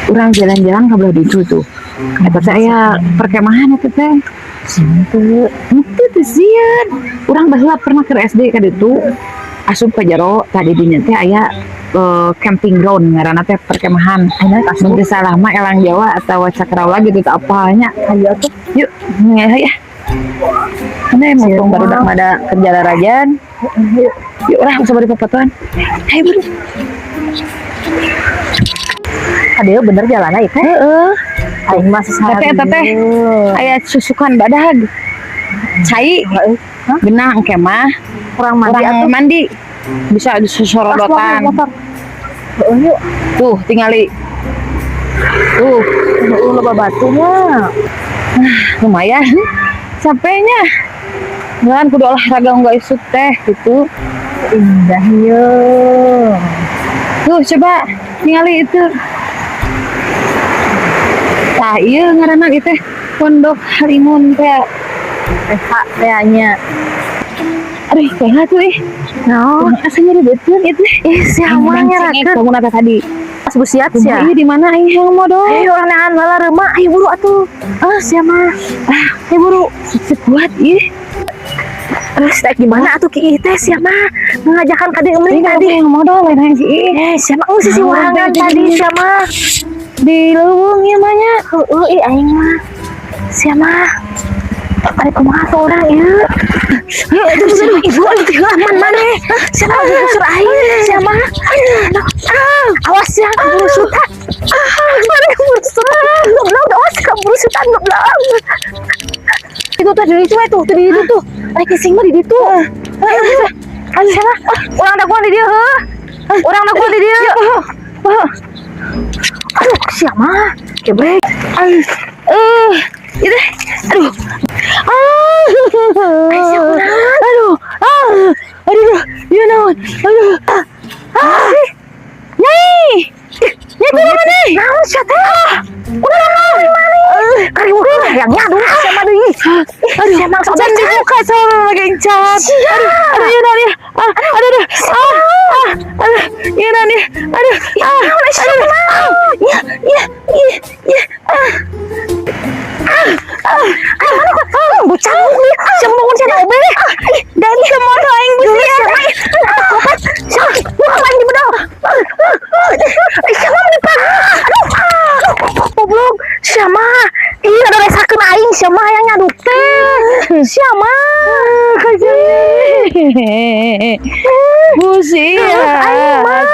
Orang jalan-jalan ke belah itu tuh. Eta saya perkemahan itu teh. Itu tuh sieun. Urang baheula pernah ke SD ka ditu. Asup ka jero tadi dinya teh aya camping ground ngaranna teh perkemahan. Asup teh salah mah elang Jawa atau Cakrawala gitu teh apanya. Ayo tuh. Yuk, ya. Mana mumpung barudak mada kerja larajan. Yuk urang coba di papatuan. Ayo buru. Aduh bener jalan itu. Aing masih sehari. Teteh aya susukan badag. Cai. Benang kemah. Orang mandi. Bisa susorodotan. Tuh tingali. Tuh loba batunya. Lumayan. Capeknya. Ngan kudu olahraga enggak isuk teh gitu. Indahnya. Tuh coba tingali itu. Tah iya ngaranna ieu teh Pondok Halimun teh kayaknya. Aduh, kayaknya tuh no, asanya dibetul itu. Siapa nyarakeun kamu nata tadi. Pas busiat sia. Ieu di mana aing hayang modal. Ayo anahan bala reuma, ayo buru atuh. Siapa? Ayo buru. Sekuat ieu. Terus tak gimana atuh ki teh siapa mengajakan ka dieu meuning tadi yang modal lain hayang si siapa si warangan tadi siapa di leuweung ieu mah nya. Heueuh aing mah siapa ari kumaha tuh urang ieu. Aduh ibu teh aman maneh siapa ngusur aing siapa awas ya kaburu sutan mari kaburu sutan goblok awas kaburu sutan goblok itu tuh dari itu tuh ada kising mah di ditu. Ayo sana urang da gua di dieu urang da gua di dieu. Aduh siapa gebrek itu aduh aduh you know aduh nyai turun mana naon sia teh udah naon mana kari urang yang nyadu sama deui siapa sodan dibuka sama lagi cat aduh ieu nih aduh ieu nih aduh bocah nih semua cenah obe dari semua aing busia siapa main di bedol siapa menipan aduh goblok siapa ieu ada resakeun aing siapa yang nyaduk teh siapa busia aing mah